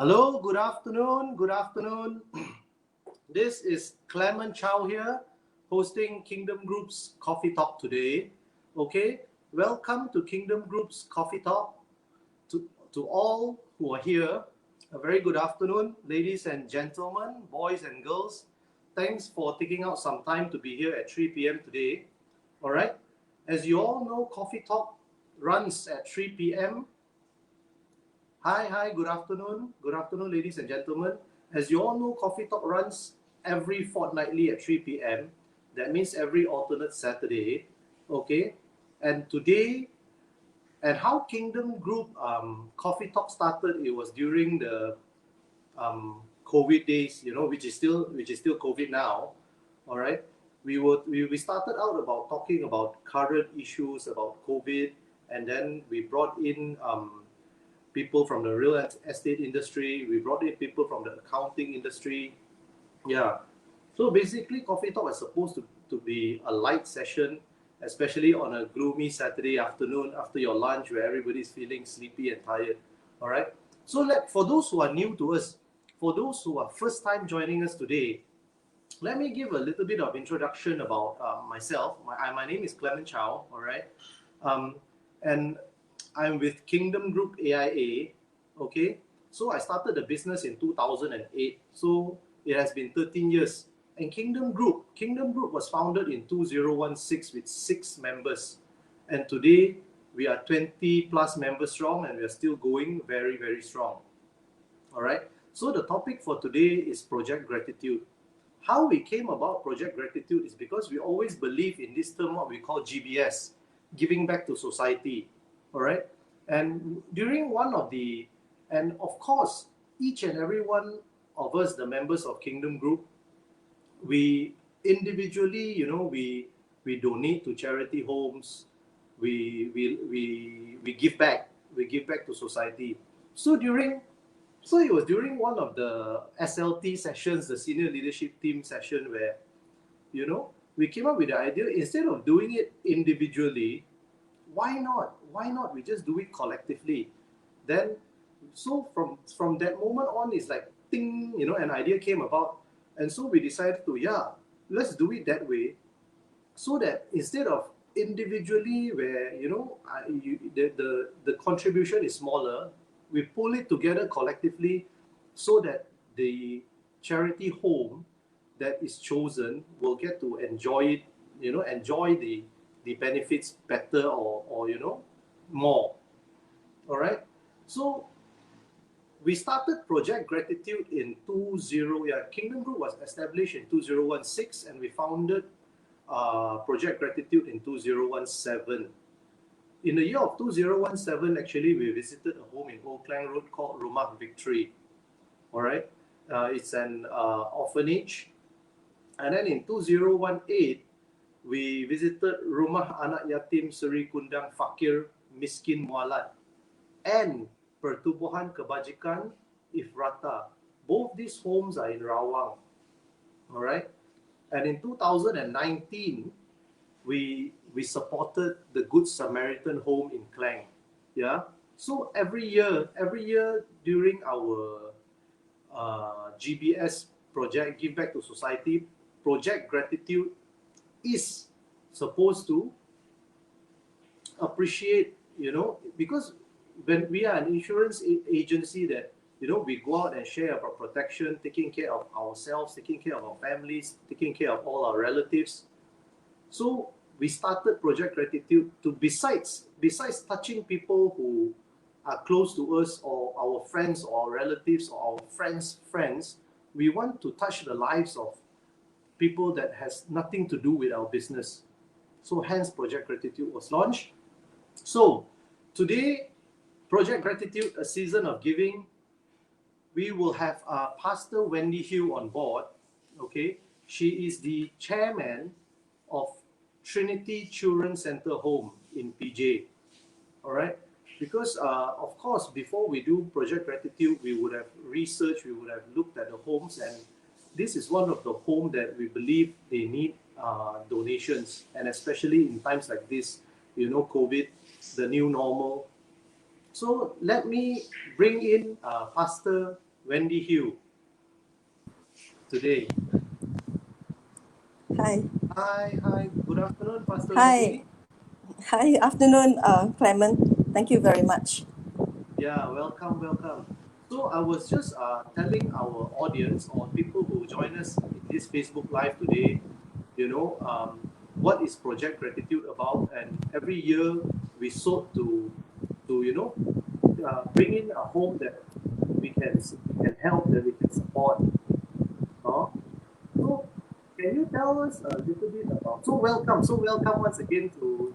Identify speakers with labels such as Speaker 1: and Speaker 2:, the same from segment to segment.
Speaker 1: Hello, good afternoon, good afternoon. This is Clement Chaw here, hosting Kingdom Group's Coffee Talk today. Okay, welcome to Kingdom Group's Coffee Talk. To all who are here, a very good afternoon, ladies and gentlemen, boys and girls. Thanks for taking out some time to be here at 3 p.m. today. All right, as you all know, Coffee Talk runs at 3 p.m. Hi, good afternoon, ladies and gentlemen. As you all know, Coffee Talk runs every fortnightly at 3 p.m. That means every alternate Saturday, okay? And today, and how Kingdom Group Coffee Talk started, it was during the COVID days, which is still COVID now, all right? We started out about talking about current issues about COVID, and then we brought in people from the real estate industry. We brought in people from the accounting industry. Yeah. So basically, Coffee Talk is supposed to be a light session, especially on a gloomy Saturday afternoon after your lunch where everybody's feeling sleepy and tired. All right. So for those who are new to us, for those who are first time joining us today, let me give a little bit of introduction about myself. My name is Clement Chaw. All right. And I'm with Kingdom Group AIA, okay? So I started the business in 2008, so it has been 13 years. And Kingdom Group was founded in 2016 with 6 members. And today, we are 20 plus members strong and we are still going very, very strong. All right? So the topic for today is Project Gratitude. How we came about Project Gratitude is because we always believe in this term, what we call GBS, giving back to society. All right. And during and of course, each and every one of us, the members of Kingdom Group, we individually, we donate to charity homes, we give back, to society. So it was during one of the SLT sessions, the senior leadership team session, where, we came up with the idea, instead of doing it individually, why not we just do it collectively? Then so from that moment on, it's like ting, an idea came about, and so we decided to let's do it that way, so that instead of individually where the contribution is smaller, we pull it together collectively, so that the charity home that is chosen will get to enjoy it, enjoy the benefits better or more. All right. So we started Project Gratitude in Kingdom Group was established in 2016, and we founded Project Gratitude in 2017. In the year of 2017, actually, we visited a home in Old Klang Road called Rumah Victory. All right. It's an orphanage. And then in 2018, we visited Rumah Anak Yatim Seri Kundang Fakir Miskin Mualat and Pertubuhan Kebajikan Ifrata. Both these homes are in Rawang. All right. And in 2019, we supported the Good Samaritan Home in Klang. Yeah. So every year during our GBS project, Give Back to Society, Project Gratitude is supposed to appreciate, because when we are an insurance agency that, we go out and share about protection, taking care of ourselves, taking care of our families, taking care of all our relatives. So we started Project Gratitude to, besides touching people who are close to us, or our friends or our relatives or our friends' friends, we want to touch the lives of people that has nothing to do with our business. So hence Project Gratitude was launched. So today, Project Gratitude, a season of giving, we will have Pastor Wendy Hill on board. Okay, she is the chairman of Trinity Children Center Home in PJ. All right, because of course, before we do Project Gratitude, we would have researched, we would have looked at the homes, and this is one of the homes that we believe they need donations, and especially in times like this, COVID, the new normal. So let me bring in Pastor Wendy Hugh today.
Speaker 2: Hi.
Speaker 1: Hi. Good afternoon, Pastor
Speaker 2: Hi.
Speaker 1: Wendy.
Speaker 2: Hi. Afternoon, Clement. Thank you very much.
Speaker 1: Yeah, welcome. So I was just telling our audience or people who join us in this Facebook Live today, what is Project Gratitude about? And every year we sought to bring in a home that we can help, that we can support. Uh, so can you tell us a little bit about? So welcome once again to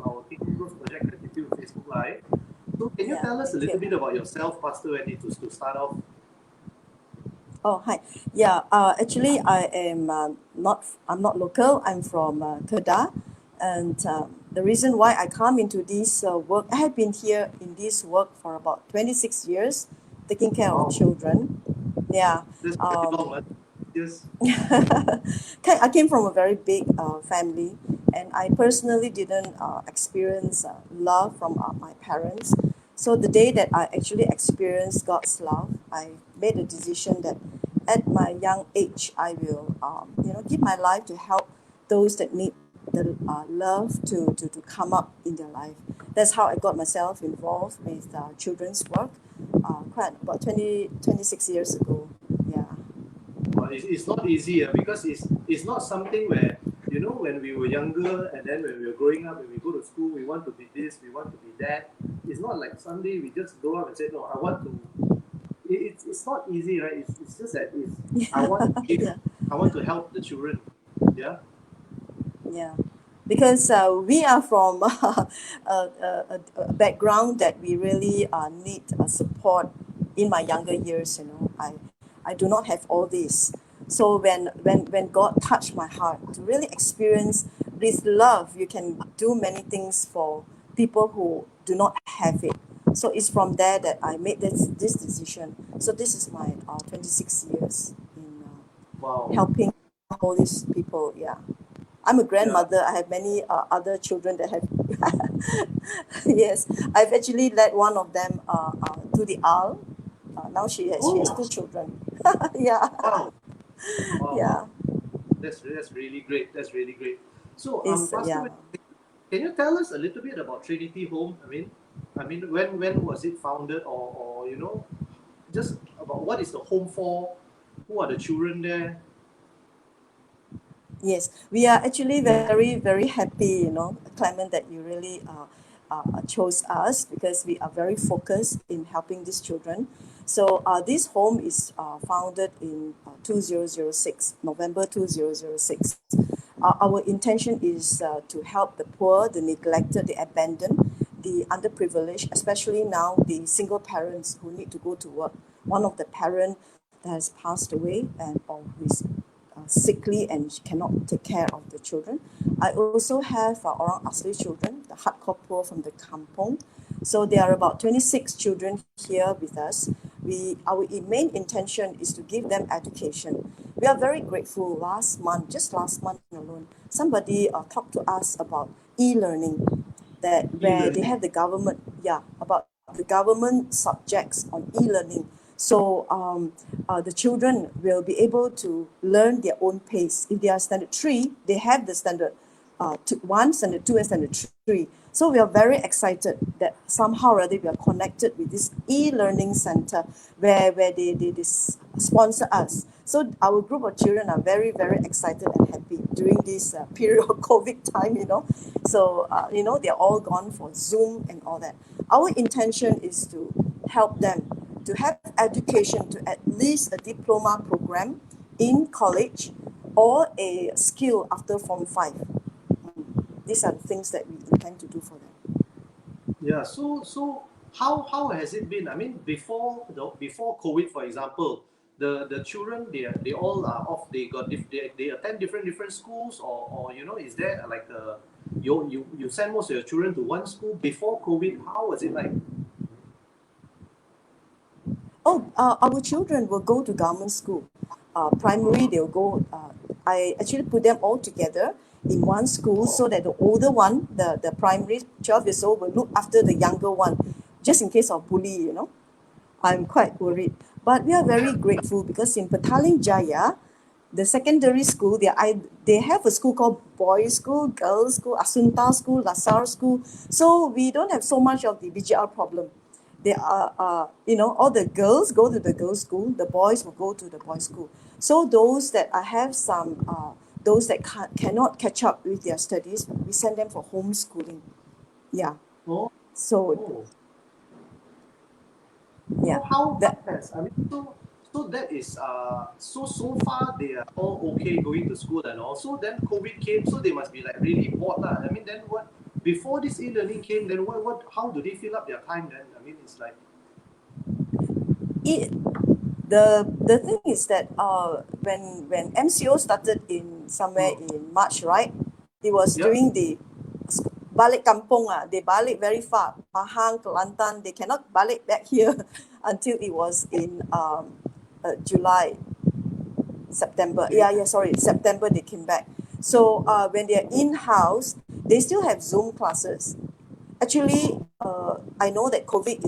Speaker 1: our Kingdom Growth Project Gratitude Facebook Live. So can you
Speaker 2: Yeah,
Speaker 1: tell us a
Speaker 2: thank
Speaker 1: little
Speaker 2: you.
Speaker 1: bit about yourself, Pastor Wendy, to start off?
Speaker 2: Oh, hi. Yeah. Actually, I'm not local. I'm from Kedah, and the reason why I come into this work, I have been here in this work for about 26 years, taking care of
Speaker 1: Wow,
Speaker 2: children. Yeah.
Speaker 1: that's pretty long,
Speaker 2: Um,
Speaker 1: huh? Yes.
Speaker 2: I came from a very big family, and I personally didn't experience love from my parents. So the day that I actually experienced God's love, I made a decision that at my young age, I will, give my life to help those that need the love to come up in their life. That's how I got myself involved with children's work quite about 26 years ago. Yeah.
Speaker 1: Well, it's not easy because it's not something where, when we were younger and then when we were growing up, when we go to school, we want to be this, we want to be that. It's not like someday we just grow up and say, no, I want to. It's not easy, right? It's just that I want to give,
Speaker 2: Yeah.
Speaker 1: I want to help the children. Yeah.
Speaker 2: Yeah, because we are from a background that we really need support in my younger years. I do not have all this. So when God touched my heart to really experience this love, you can do many things for people who do not have it. So it's from there that I made this decision. So this is my 26 years in
Speaker 1: Wow.
Speaker 2: helping all these people. Yeah. I'm a
Speaker 1: Yeah.
Speaker 2: grandmother. I have many other children that have. Yes, I've actually led one of them to the aisle. Now she has
Speaker 1: Oh,
Speaker 2: two children. Yeah,
Speaker 1: wow.
Speaker 2: yeah.
Speaker 1: Wow. That's really great. That's really great. So,
Speaker 2: It's
Speaker 1: Pastor,
Speaker 2: yeah.
Speaker 1: can you tell us a little bit about Trinity Home? I mean, when was it founded, or just about what is the home for? Who are the children there?
Speaker 2: Yes, we are actually very, very happy, Clement, that you really chose us because we are very focused in helping these children. So this home is founded in 2006, November 2006. Our intention is to help the poor, the neglected, the abandoned, the underprivileged, especially now the single parents who need to go to work. One of the parent that has passed away and or who is sickly and cannot take care of the children. I also have orang asli children, the hardcore poor from the kampong. So there are about 26 children here with us. Our main intention is to give them education. We are very grateful. Just last month alone, somebody talked to us about e-learning, that where they
Speaker 1: E-learning.
Speaker 2: have the government, yeah, about the government subjects on e-learning. So the children will be able to learn their own pace. If they are standard 3, they have the standard 1, standard 2, and standard 3. So we are very excited that somehow or other we are connected with this e-learning center where they sponsor us. So our group of children are very, very excited and happy during this period of COVID time, So, they're all gone for Zoom and all that. Our intention is to help them to have education to at least a diploma program in college or a skill after Form 5. These are the things that we intend to do for them.
Speaker 1: Yeah. So how has it been? I mean, before COVID, for example, the children they all are off. They attend different schools, or is there like you send most of your children to one school before COVID? How was it like?
Speaker 2: Oh, our children will go to government school. Primary, they'll go. I actually put them all together in one school so that the older one, the primary 12 years old, will look after the younger one, just in case of bully. I'm quite worried. But we are very grateful because in Petaling Jaya, the secondary school, they have a school called boys school, girls school, Asunta school, Lasar school. So we don't have so much of the BGR problem. They are, all the girls go to the girls' school, the boys will go to the boys' school. So those that I have those that cannot catch up with their studies, we send them for homeschooling. Yeah.
Speaker 1: Oh,
Speaker 2: So,
Speaker 1: oh.
Speaker 2: yeah.
Speaker 1: So how
Speaker 2: That,
Speaker 1: has so that is so far they are all okay going to school and all. So then COVID came, so they must be like really bored lah. I mean, then what before this e-learning came, then what how do they fill up their time then? I mean, it's like
Speaker 2: it, the thing is that when MCO started in somewhere in March, right? It was
Speaker 1: yeah.
Speaker 2: during the balik kampung they balik very far, Pahang, Kelantan. They cannot balik back here until it was in July, September.
Speaker 1: Okay.
Speaker 2: Sorry, September they came back. So when they're in-house, they still have Zoom classes. Actually, I know that COVID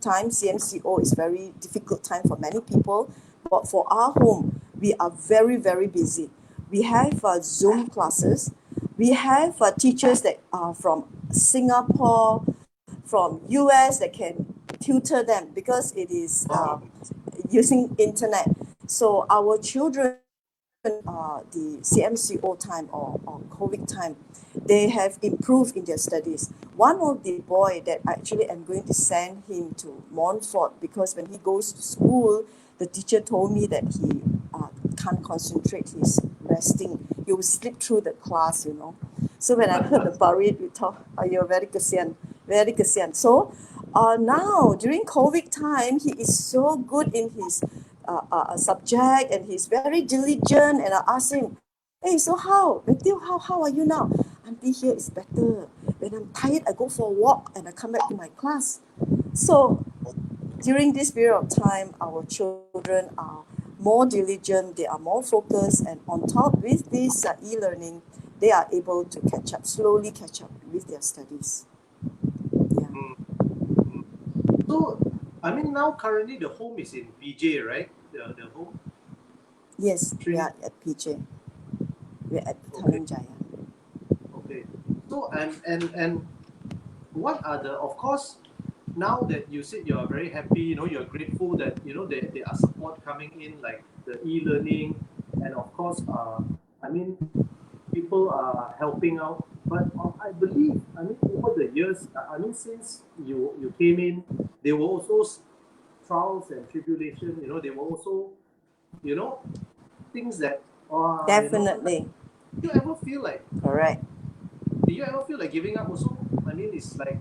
Speaker 2: time, CMCO is very difficult time for many people. But for our home, we are very, very busy. We have Zoom classes. We have teachers that are from Singapore, from US that can tutor them because it is
Speaker 1: Wow.
Speaker 2: using internet. So our children, the CMCO time or COVID time, they have improved in their studies. One of the boy that actually I'm going to send him to Montfort because when he goes to school, the teacher told me that he can't concentrate, he's resting. He will slip through the class, So when I heard about it, we thought, oh, you're very kesian, very kesian. So now, during COVID time, he is so good in his subject and he's very diligent. And I asked him, hey, so Matthew, how are you now? Auntie, here is better. When I'm tired, I go for a walk and I come back to my class. So during this period of time, our children are more diligent, they are more focused, and on top with this e-learning, they are able to slowly catch up with their studies. Yeah.
Speaker 1: So I mean now currently the home is in PJ, right? The home.
Speaker 2: Yes, we
Speaker 1: Trinity.
Speaker 2: are at PJ. We're at
Speaker 1: Okay.
Speaker 2: Petaling Jaya.
Speaker 1: Okay. So and what are the of course now that you said you are very happy, you're grateful that there are support coming in like the e-learning and of course I mean people are helping out. But I believe I mean over the years I mean since you came in, there were also trials and tribulation. There were also you know things that
Speaker 2: Definitely.
Speaker 1: do you ever feel like
Speaker 2: Correct.
Speaker 1: do you ever feel like giving up also? I mean it's like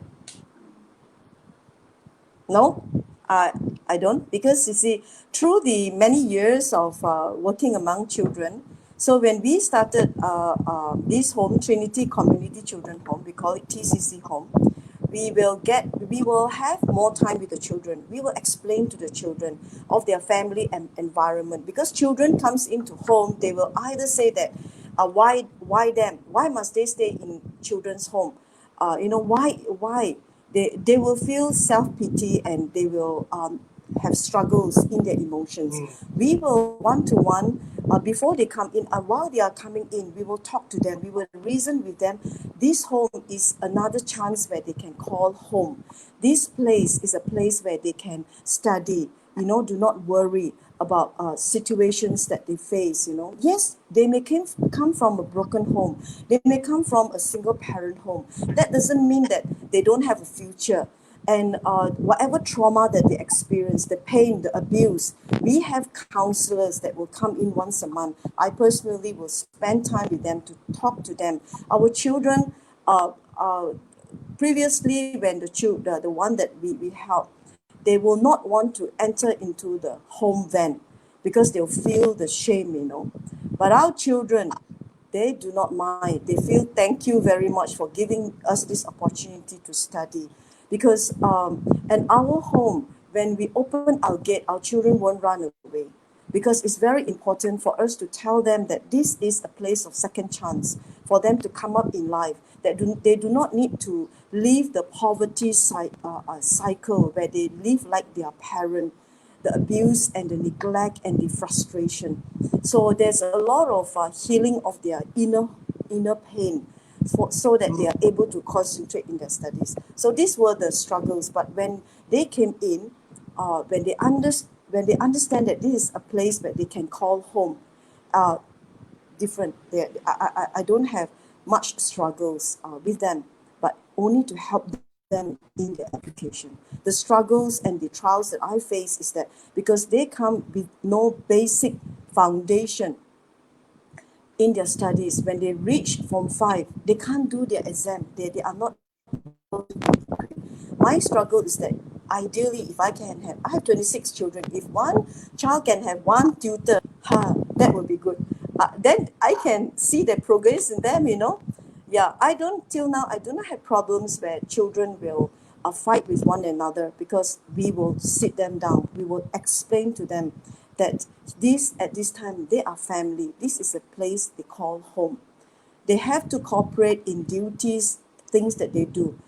Speaker 2: No, I don't, because you see, through the many years of working among children, so when we started this home, Trinity Community Children Home, we call it TCC Home, we will have more time with the children. We will explain to the children of their family and environment, because children comes into home, they will either say that, why them? Why must they stay in children's home? Why? They will feel self-pity and they will have struggles in their emotions. We will one-to-one, before they come in, while they are coming in, we will talk to them, we will reason with them. This home is another chance where they can call home. This place is a place where they can study. Do not worry about situations that they face. Yes, they may come from a broken home, they may come from a single parent home. That doesn't mean that they don't have a future. And whatever trauma that they experience, the pain, the abuse, we have counselors that will come in once a month. I personally will spend time with them to talk to them. Our children, previously when the one that we help, they will not want to enter into the home van because they'll feel the shame. But our children, they do not mind. They feel thank you very much for giving us this opportunity to study. Because in our home, when we open our gate, our children won't run away. Because it's very important for us to tell them that this is a place of second chance for them to come up in life, that they do not need to leave the poverty cycle where they live like their parent. the abuse and the neglect and the frustration. So there's a lot of healing of their inner pain, so that they are able to concentrate in their studies. So these were the struggles. But when they came in, when they understand that this is a place that they can call home, different. I don't have much struggles with them, but only to help them in their education. The struggles and the trials that I face is that because they come with no basic foundation in their studies, when they reach Form 5, they can't do their exam. They are not able to do it. My struggle is that ideally, if I have 26 children. If one child can have one tutor, that would be good. Then I can see the progress in them, Yeah, till now, I do not have problems where children will fight with one another, because we will sit them down. We will explain to them that at this time, they are family. This is a place they call home. They have to cooperate in duties, things that they do.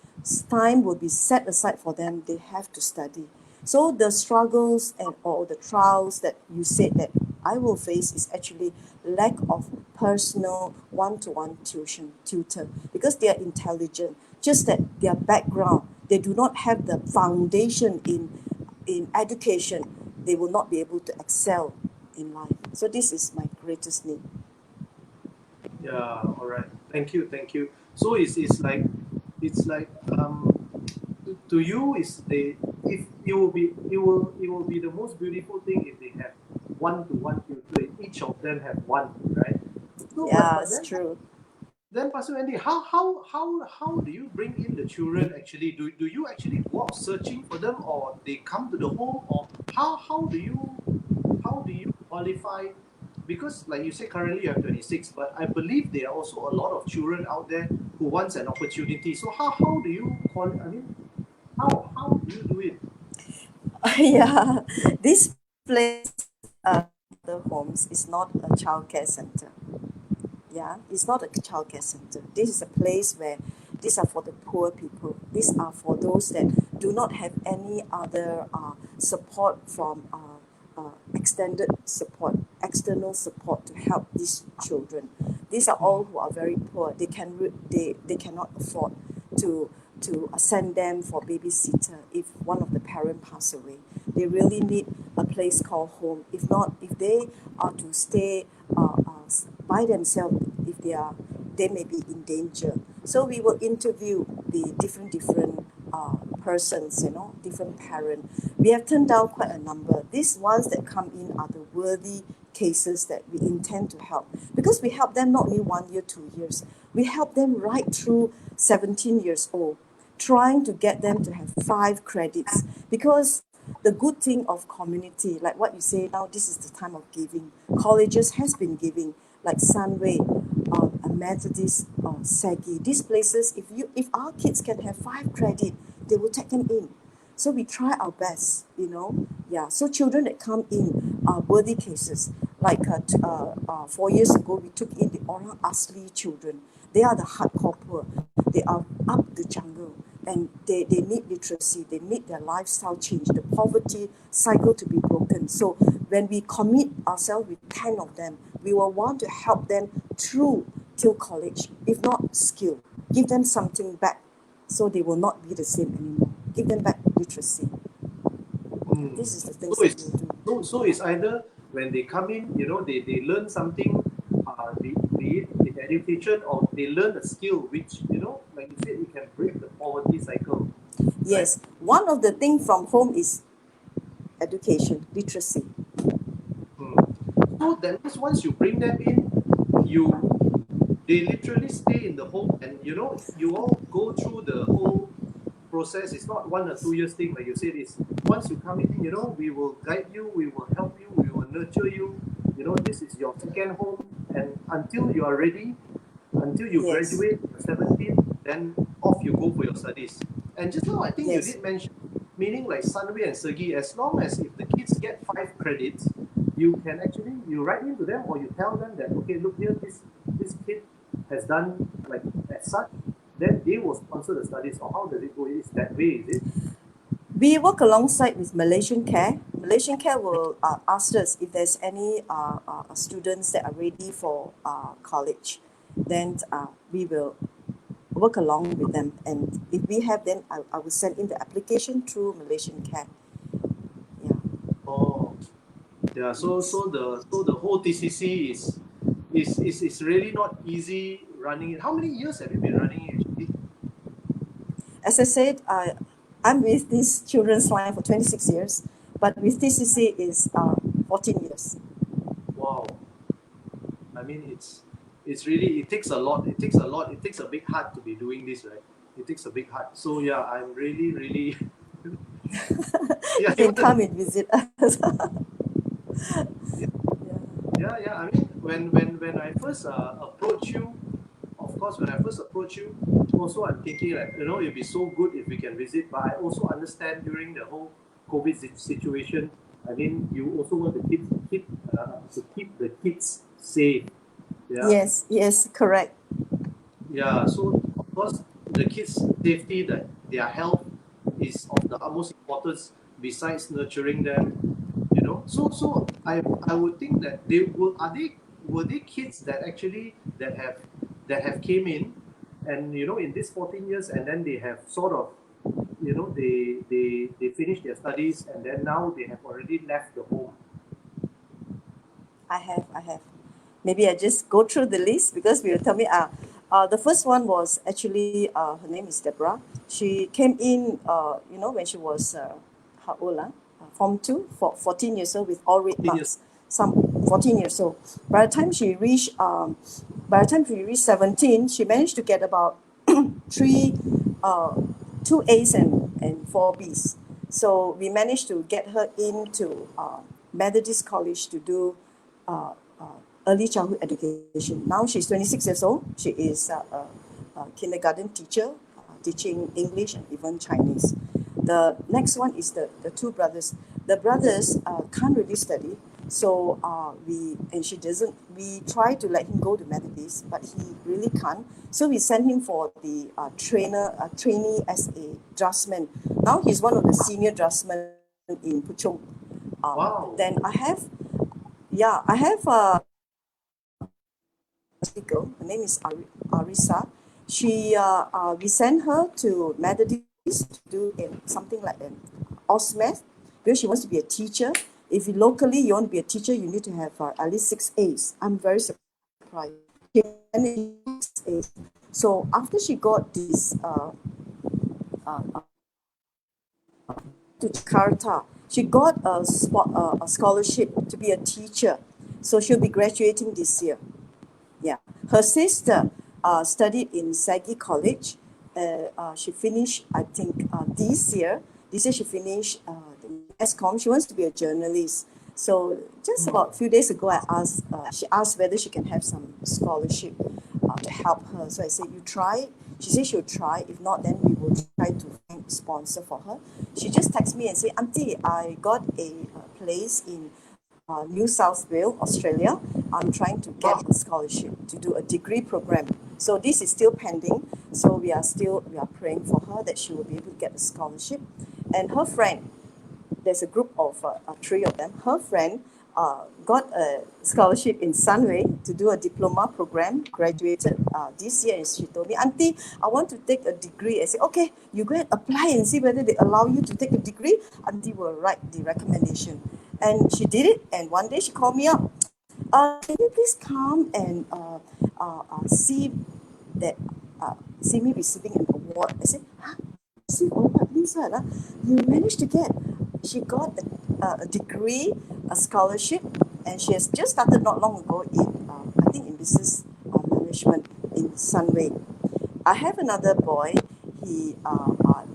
Speaker 2: Time will be set aside for them. They have to study. So the struggles or the trials that you said that I will face is actually lack of personal one-to-one tutor, because they are intelligent, just that their background, they do not have the foundation in education. They will not be able to excel in life. So this is my greatest need.
Speaker 1: Yeah, all right. Thank you, thank you. So it's like to you is they if it will be the most beautiful thing if they have one-to-one tutor. Each of them have one, right? So
Speaker 2: Yeah,
Speaker 1: but
Speaker 2: it's true.
Speaker 1: then Pastor Wendy, how do you bring in the children actually? Do you actually go out searching for them, or they come to the home, or how do you qualify? Because like you say, currently you have 26, but I believe there are also a lot of children out there who wants an opportunity. So how do you how do you do it?
Speaker 2: Yeah, this place, the homes, is not a childcare center. Yeah, it's not a childcare center. This is a place where these are for the poor people. These are for those that do not have any other support from extended support, external support to help these children. These are all who are very poor. They cannot afford to send them for babysitter if one of the parent pass away. They really need a place called home. If not, if they are to stay by themselves, if they may be in danger. So we will interview the different persons, different parents. We have turned down quite a number. These ones that come in are the worthy cases that we intend to help, because we help them not only 1 year, 2 years. We help them right through 17 years old, trying to get them to have 5 credits, because the good thing of community, like what you say now, this is the time of giving. Colleges has been giving, like Sunway, a Methodist, Sagi. These places, if our kids can have 5 credit, they will take them in. So we try our best, Yeah, so children that come in are worthy cases. Like 4 years ago, we took in the Orang Asli children. They are the hardcore poor. They are up the jungle, and they need literacy. They need their lifestyle change, the poverty cycle to be broken. So when we commit ourselves with 10 of them, we will want to help them through till college, if not skill. Give them something back, so they will not be the same anymore. Give them back literacy. This is the things
Speaker 1: So
Speaker 2: that
Speaker 1: it's
Speaker 2: we do.
Speaker 1: so it's either when they come in, they learn something, be it in education, or they learn a skill which, like you said, it can break the poverty cycle, right?
Speaker 2: Yes, one of the things from home is education, literacy.
Speaker 1: So that means once you bring them in, they literally stay in the home, and you all go through the whole process. It's not 1 or 2 years thing, like you said. It's once you come in, we will guide you, we will help you, we will nurture you. This is your second home, and until you are ready, until you
Speaker 2: Yes,
Speaker 1: graduate, you're 17, then off you go for your studies. And just now, I think you
Speaker 2: yes.
Speaker 1: did mention, meaning like Sunway and Sergi, as long as if the kids get 5 credits, you write into them, or you tell them that, okay, look here, this kid has done like as such, then they will sponsor the studies. Or how does it go? Is that way, is it?
Speaker 2: We work alongside with Malaysian Care. Malaysian Care will ask us if there's any students that are ready for college. Then we will work along with them. And if we have, then I will send in the application through Malaysian Care. Yeah.
Speaker 1: Oh, yeah. So the whole TCC is really not easy running it. How many years have you been running it actually?
Speaker 2: As I said, I'm with this children's line for 26 years, but with TCC is 14 years.
Speaker 1: Wow. I mean, it's really, it takes a lot. It takes a lot. It takes a big heart to be doing this, right? It takes a big heart. So yeah, I'm really yeah.
Speaker 2: You can come and visit us.
Speaker 1: Yeah. I mean, when I first approach you, of course, when I first approach you, also I'm thinking like, you know, it'd be so good if we can visit. But I also understand during the whole COVID situation, I mean, you also want to keep the kids safe. Yeah.
Speaker 2: Yes, correct.
Speaker 1: Yeah. So of course, the kids' safety, that their health is of the utmost importance. Besides nurturing them, you know. So I would think that they will were they kids that actually that have came in, and you know, in these 14 years, and then they have sort of, you know, they finished their studies, and then now they have already left the home.
Speaker 2: I have. Maybe I just go through the list because we will tell me. The first one was actually her name is Deborah. She came in, when she was how old? Form 2, for 14 years old with all red
Speaker 1: 14 years.
Speaker 2: marks. Some 14 years old. By the time she reached 17, she managed to get about three, 2 A's and 4 B's. So we managed to get her into Methodist College to do early childhood education. Now she's 26 years old. She is a kindergarten teacher, teaching English and even Chinese. The next one is the two brothers. The brothers can't really study, so we try to let him go to Methodist, but he really can't. So we send him for the trainee as a draftsman. Now he's one of the senior draftsmen in Puchong.
Speaker 1: Wow.
Speaker 2: Then I have girl. Her name is Arisa. We sent her to Methodist to do something like an OSMED because she wants to be a teacher. If you locally you want to be a teacher, you need to have at least 6 A's. I'm very surprised. She managed 6 A's. So after she got this to Jakarta, she got a scholarship to be a teacher. So she'll be graduating this year. Yeah, her sister studied in Sagi College. She finished, I think, this year. This year she finished the SCOM. She wants to be a journalist. So just about a few days ago, she asked whether she can have some scholarship to help her. So I said, you try. She said she'll try. If not, then we will try to find a sponsor for her. She just texted me and said, Auntie, I got a place in New South Wales, Australia. I'm trying to get a scholarship to do a degree program. So this is still pending. So we are praying for her that she will be able to get a scholarship. And her friend, there's a group of 3 of them. Her friend got a scholarship in Sunway to do a diploma program, graduated this year. And she told me, Auntie, I want to take a degree. I said, okay, you go and apply and see whether they allow you to take a degree. Auntie will write the recommendation. And she did it. And one day she called me up. Can you please come and see me receiving an award? I said, huh? Receive award? Means what? You managed to get. She got a degree, a scholarship, and she has just started not long ago in, I think, in business management in Sunway. I have another boy. He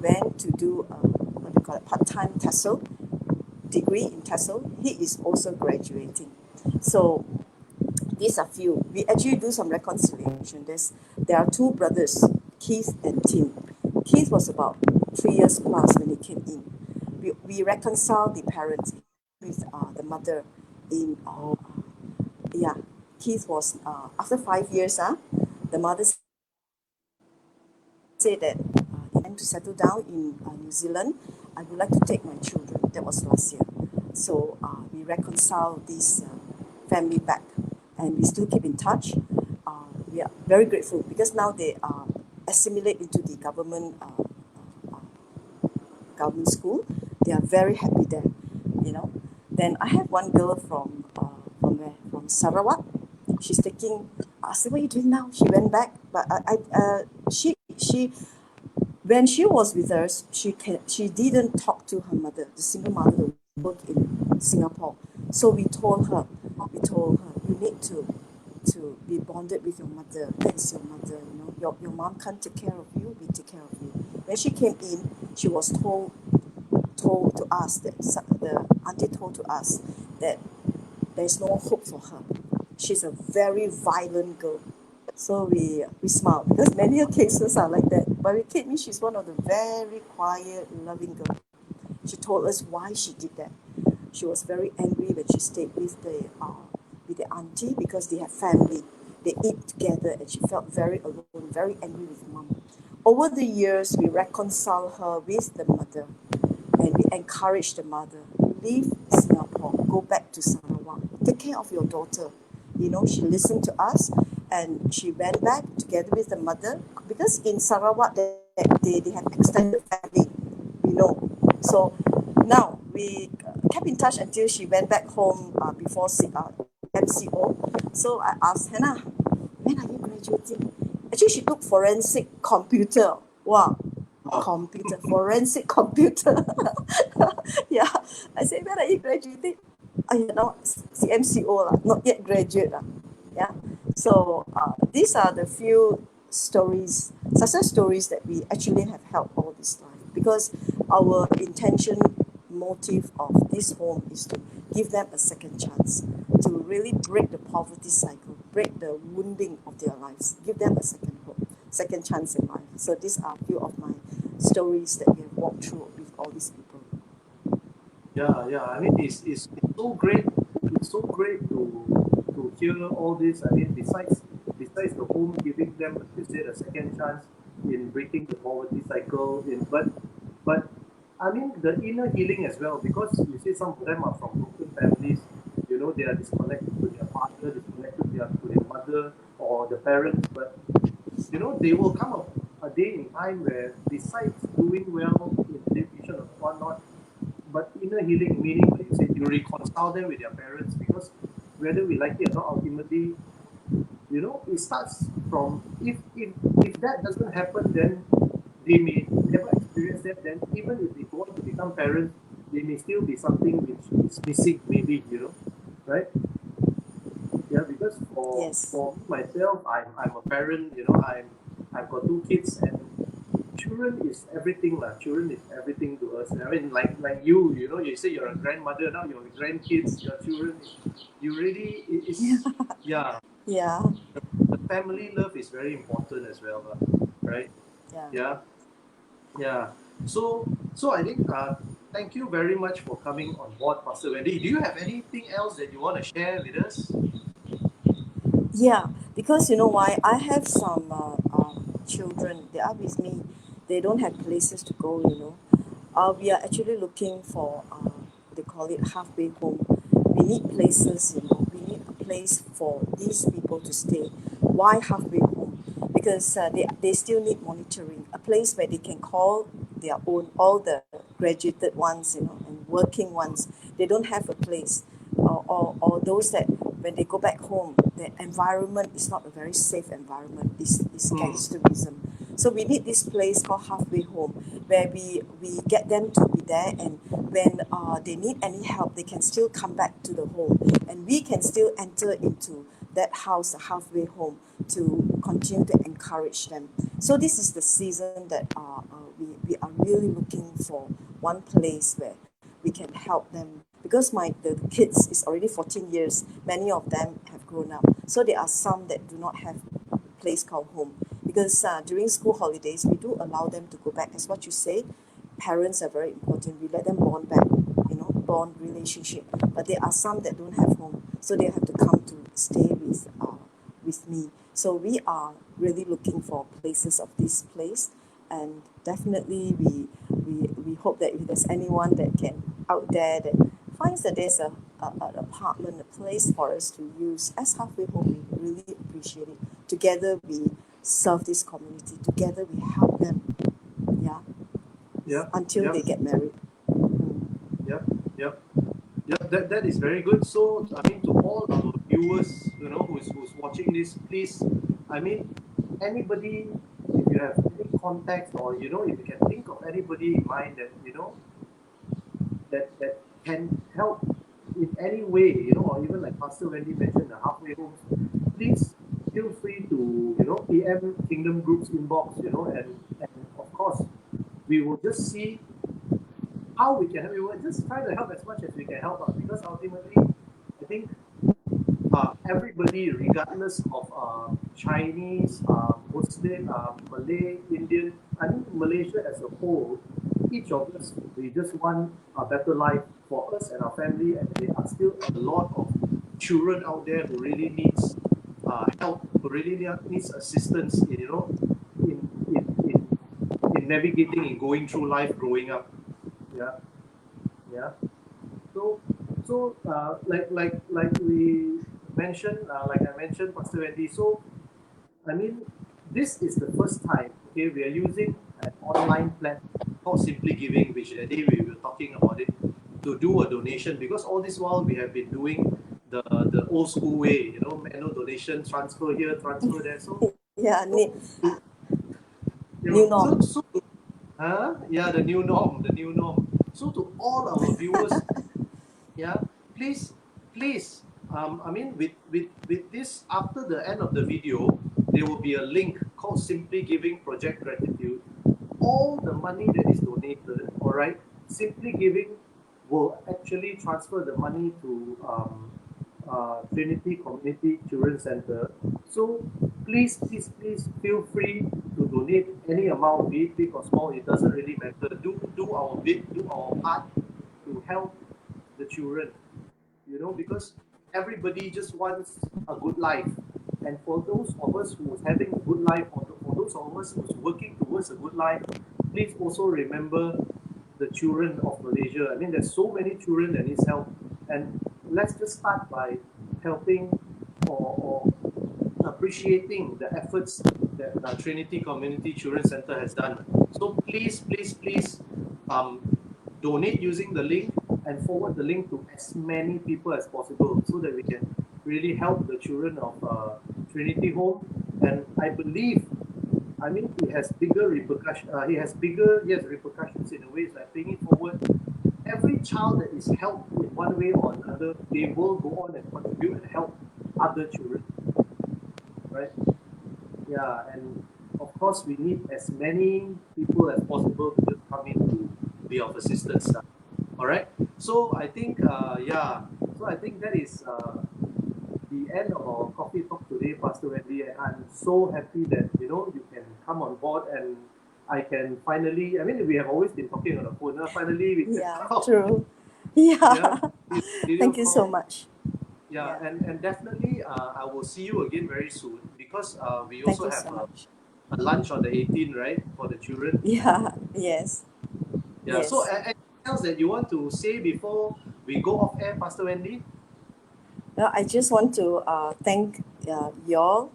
Speaker 2: went to do part-time TESOL degree in TESOL. He is also graduating. So these are few. We actually do some reconciliation. There are 2 brothers, Keith and Tim. Keith was about 3 years plus when he came in. We reconciled the parents with the mother in Keith was after 5 years the mother said that I'm to settle down in New Zealand. I would like to take my children. That was last year. So we reconcile this family back, and we still keep in touch. We are very grateful because now they assimilate into the government school. They are very happy there, you know. Then I have one girl from where? From Sarawak. She's taking. I said, "What are you doing now?" She went back, but she when she was with us, she didn't talk to her mother, the single mother that worked in Singapore. So we told her, you need to be bonded with your mother. That is your mother, you know. Your mom can't take care of you, we take care of you. When she came in, she was told to us that the auntie told to us that there's no hope for her. She's a very violent girl. So we smile because many cases are like that. But with Kate, she's one of the very quiet, loving girls. She told us why she did that. She was very angry when she stayed with the auntie because they have family. They eat together, and she felt very alone, very angry with mom. Over the years, we reconcile her with the mother, and we encourage the mother, leave Singapore, go back to Sarawak, take care of your daughter. You know, she listened to us, and she went back together with the mother because in Sarawak they have extended family, you know. So now we kept in touch until she went back home before MCO. So I asked Hannah, when are you graduating? Actually, she took forensic computer. Wow, computer, forensic computer. Yeah, I said, when are you graduating? Oh, yeah, no, CMCO lah, not yet graduate lah. Yeah, so these are the few stories, success stories that we actually have helped all this time because our intention, motive of this home is to give them a second chance, to really break the poverty cycle, break the wounding of their lives, give them a second hope, second chance in life. So these are a few of my stories that we have walked through with all these people.
Speaker 1: Yeah. I mean, it's so great. It's so great to hear all this. I mean, besides the home giving them, as you said, a second chance in breaking the poverty cycle. But I mean, the inner healing as well, because you say some of them are from broken families. You know, they are disconnected to their father, disconnected to their mother or the parents. But you know, they will come a day in time where, besides doing well in education or whatnot, but inner healing, meaning, like you said, you reconcile them with their parents, because whether we like it or not, ultimately, you know, it starts from, if that doesn't happen, then they may never experience that. Then even if they go on to become parents, there may still be something which is missing, maybe, you know, right? Yeah, because
Speaker 2: Yes.
Speaker 1: for myself, I'm a parent. You know, I've got two kids, and children is everything lah. Children is everything to us. I mean, like you know, you say you're a grandmother now. Your grandkids, your children, you really it's yeah.
Speaker 2: Yeah.
Speaker 1: The family love is very important as well, lah, right?
Speaker 2: Yeah.
Speaker 1: Yeah, yeah. So I think thank you very much for coming on board, Pastor Wendy. Do you have anything else that you want to share with us?
Speaker 2: Yeah, because you know why? I have some children. They are with me. They don't have places to go. You know, we are actually looking for they call it halfway home. We need places. You know, we need a place for these people to stay. Why halfway home? Because they still need monitoring. A place where they can call their own, all the graduated ones, you know, and working ones. They don't have a place, or those that when they go back home, the environment is not a very safe environment. It's gangsterism. So we need this place called halfway home, where we get them to be there, and when they need any help, they can still come back to the home, and we can still enter into that house, the halfway home, to continue to encourage them. So this is the season that we are really looking for one place where we can help them, because the kids is already 14 years. Many of them have grown up, so there are some that do not have a place called home, because during school holidays we do allow them to go back. As what you say, parents are very important. We let them bond back, you know, bond relationship. But there are some that don't have home, so they have to come to stay with me. So we are really looking for places of this place, and definitely we hope that if there's anyone that can out there that finds that there's an apartment, a place for us to use, as halfway home, we really appreciate it. Together we serve this community. Together we help them, yeah,
Speaker 1: Yeah,
Speaker 2: until
Speaker 1: yeah,
Speaker 2: they get married.
Speaker 1: yeah, yeah. Yeah, that is very good. So, I mean, to all our viewers, who's watching this, please, I mean, anybody, if you have any contacts or, if you can think of anybody in mind that, that can help in any way, or even like Pastor Wendy mentioned, the halfway homes, please feel free to, PM Kingdom Group's inbox, and of course, we will just see how we can help. We will just try to help as much as we can help out, because ultimately, I think everybody, regardless of Chinese, Muslim, Malay, Indian, I mean Malaysia as a whole, each of us, we just want a better life for us and our family, and there are still a lot of children out there who really needs help, who really needs assistance in, in, in, in, in navigating and going through life growing up. Yeah, yeah. So, like we mentioned, like I mentioned, Pastor Wendy. So, I mean, this is the first time. Okay, we are using an online platform called Simply Giving, which that day we were talking about it, to do a donation, because all this while we have been doing the old school way, manual donation, transfer here, transfer there. So,
Speaker 2: Yeah,
Speaker 1: so
Speaker 2: new norm.
Speaker 1: yeah, the new norm, the new norm. So to all our viewers, yeah, please, I mean, with this, after the end of the video, there will be a link called Simply Giving Project Gratitude. All the money that is donated, all right, Simply Giving will actually transfer the money to Trinity Community Children Center. So please feel free to donate any amount, be it big or small, it doesn't really matter. Do our bit, do our part to help the children, because everybody just wants a good life. And for those of us who's having a good life, or for those of us who's working towards a good life, please also remember the children of Malaysia. I mean, there's so many children that needs help, and let's just start by helping, or appreciating the efforts that the Trinity Community Children Center has done. So please, um, donate using the link and forward the link to as many people as possible, so that we can really help the children of Trinity Home. And I believe, I mean, it has bigger repercussions. It has bigger, yes, repercussions in a way. So I bring it forward. Every child that is helped in one way or another, they will go on and contribute and help other children, right? Yeah, and of course, we need as many people as possible to just come in to be of assistance. All right. So I think, yeah. So I think that is the end of our coffee talk today, Pastor Wendy. And I'm so happy that you can come on board, and I can finally. I mean, we have always been talking on the phone. Finally, we can
Speaker 2: Yeah,
Speaker 1: talk.
Speaker 2: true.
Speaker 1: Yeah,
Speaker 2: Yeah.
Speaker 1: video
Speaker 2: Thank you so
Speaker 1: call.
Speaker 2: much.
Speaker 1: Yeah,
Speaker 2: Yeah.
Speaker 1: and definitely, I will see you again very soon, because we
Speaker 2: Thank
Speaker 1: also
Speaker 2: you
Speaker 1: have
Speaker 2: so much.
Speaker 1: a lunch on the 18th, right, for the children.
Speaker 2: Yeah. Yes.
Speaker 1: Yeah. So,
Speaker 2: Yes.
Speaker 1: anything else that you want to say before we go off air, Pastor Wendy?
Speaker 2: Well, I just want to thank your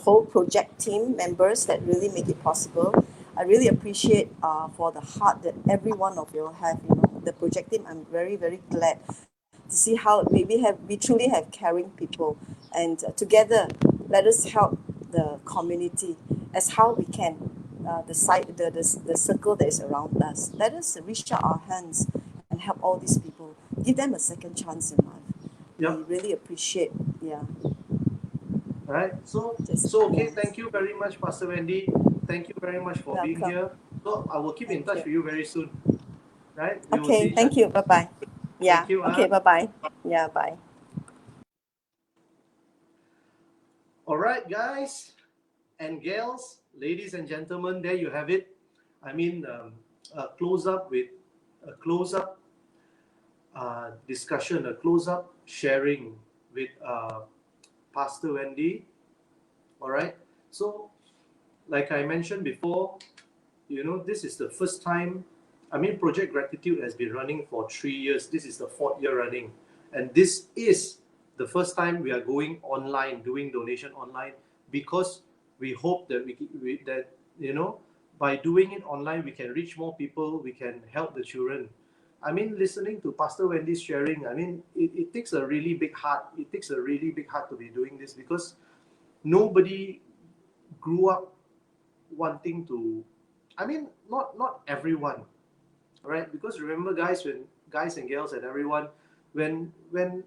Speaker 2: whole project team members that really make it possible. I really appreciate for the heart that every one of you have. The project team. I'm very glad to see how we truly have caring people, and together let us help the community as how we can. The circle that is around us. Let us reach out our hands and help all these people. Give them a second chance in life. We
Speaker 1: Yep.
Speaker 2: really appreciate, yeah,
Speaker 1: All right. So,
Speaker 2: just,
Speaker 1: okay.
Speaker 2: yeah.
Speaker 1: Thank you very much, Pastor Wendy. Thank you very much for being
Speaker 2: Welcome.
Speaker 1: here. So, I will keep in
Speaker 2: Thank
Speaker 1: touch
Speaker 2: you.
Speaker 1: with you very soon. Right? We will
Speaker 2: Okay,
Speaker 1: see each other.
Speaker 2: thank you. Bye-bye. Yeah,
Speaker 1: Thank you.
Speaker 2: okay, bye-bye. Yeah, bye.
Speaker 1: All right, guys and gals, ladies and gentlemen, there you have it. I mean, a close up with a close up discussion, a close up sharing with Pastor Wendy. All right. So, like I mentioned before, this is the first time I mean, Project Gratitude has been running for 3 years. This is the 4th year running. And this is the first time we are going online, doing donation online, because we hope that that, you know, by doing it online, we can reach more people, we can help the children. I mean, listening to Pastor Wendy's sharing, I mean, it takes a really big heart. It takes a really big heart to be doing this, because nobody grew up wanting to, I mean, not everyone, right? Because remember, guys, when guys and girls and everyone, when when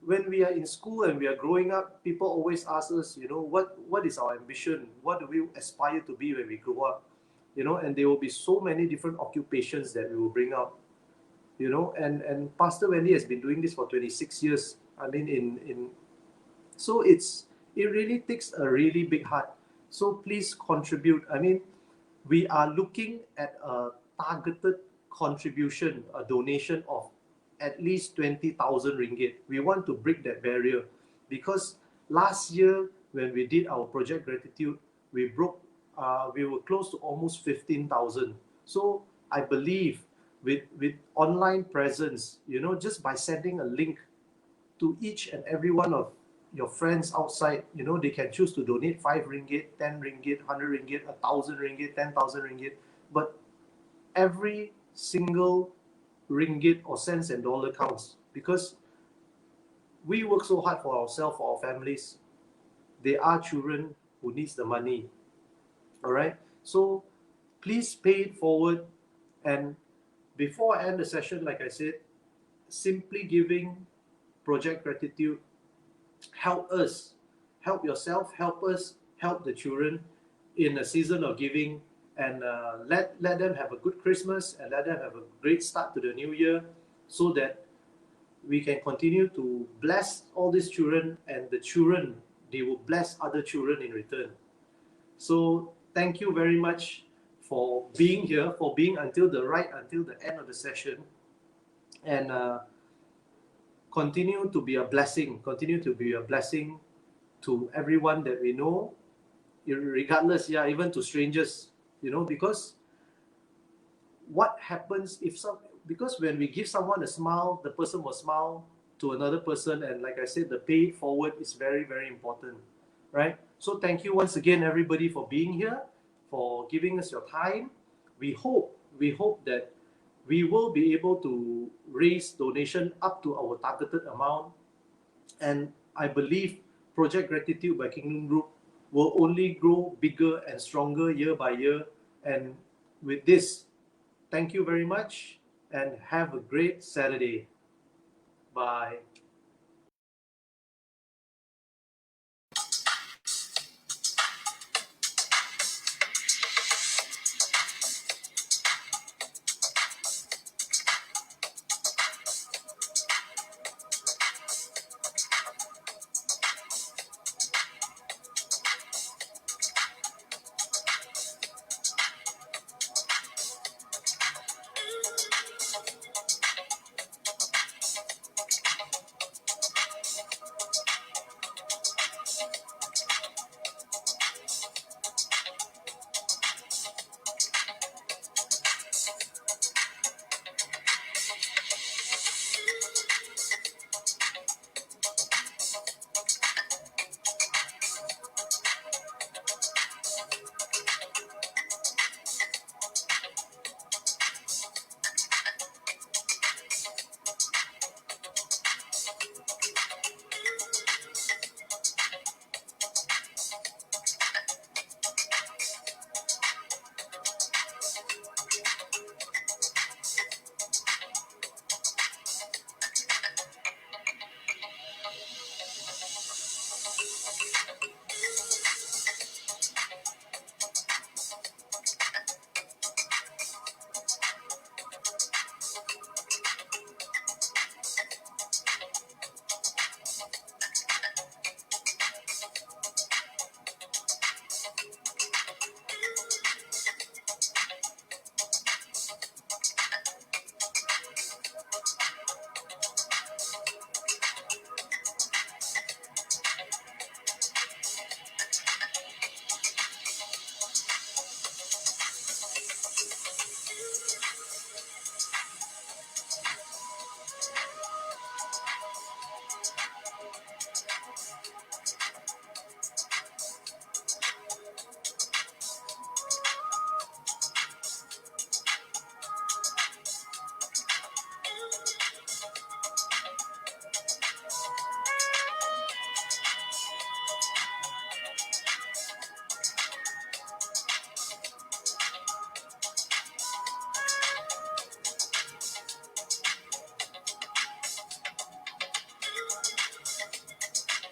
Speaker 1: when we are in school and we are growing up, people always ask us, you know, what is our ambition? What do we aspire to be when we grow up? You know, and there will be so many different occupations that we will bring out. You know, and Pastor Wendy has been doing this for 26 years. I mean, in so it really takes a really big heart. So please contribute. I mean, we are looking at a targeted contribution, a donation of at least 20,000 ringgit. We want to break that barrier, because last year when we did our Project Gratitude, we were close to almost 15,000. So I believe with online presence, you know, just by sending a link to each and every one of your friends outside, you know, they can choose to donate 5 ringgit, 10 ringgit, 100 ringgit, 1,000 ringgit, 10,000 ringgit. But every single ringgit or cents and dollar counts, because we work so hard for ourselves, for our families. There are children who needs the money. All right. So please pay it forward. And before I end the session, like I said, simply giving Project Gratitude, help us, help yourself, help us, help the children in a season of giving, and let them have a good Christmas, and let them have a great start to the new year, so that we can continue to bless all these children, and the children, they will bless other children in return. So thank you very much for being here, for being until the end of the session, and continue to be a blessing. Continue to be a blessing to everyone that we know, regardless, yeah, even to strangers, you know, because what happens if because when we give someone a smile, the person will smile to another person, and like I said, the pay it forward is very, very important, right? So thank you once again, everybody, for being here, for giving us your time. We hope that we will be able to raise donation up to our targeted amount, and I believe Project Gratitude by Kingdom Group will only grow bigger and stronger year by year. And with this, thank you very much, and have a great Saturday. Bye.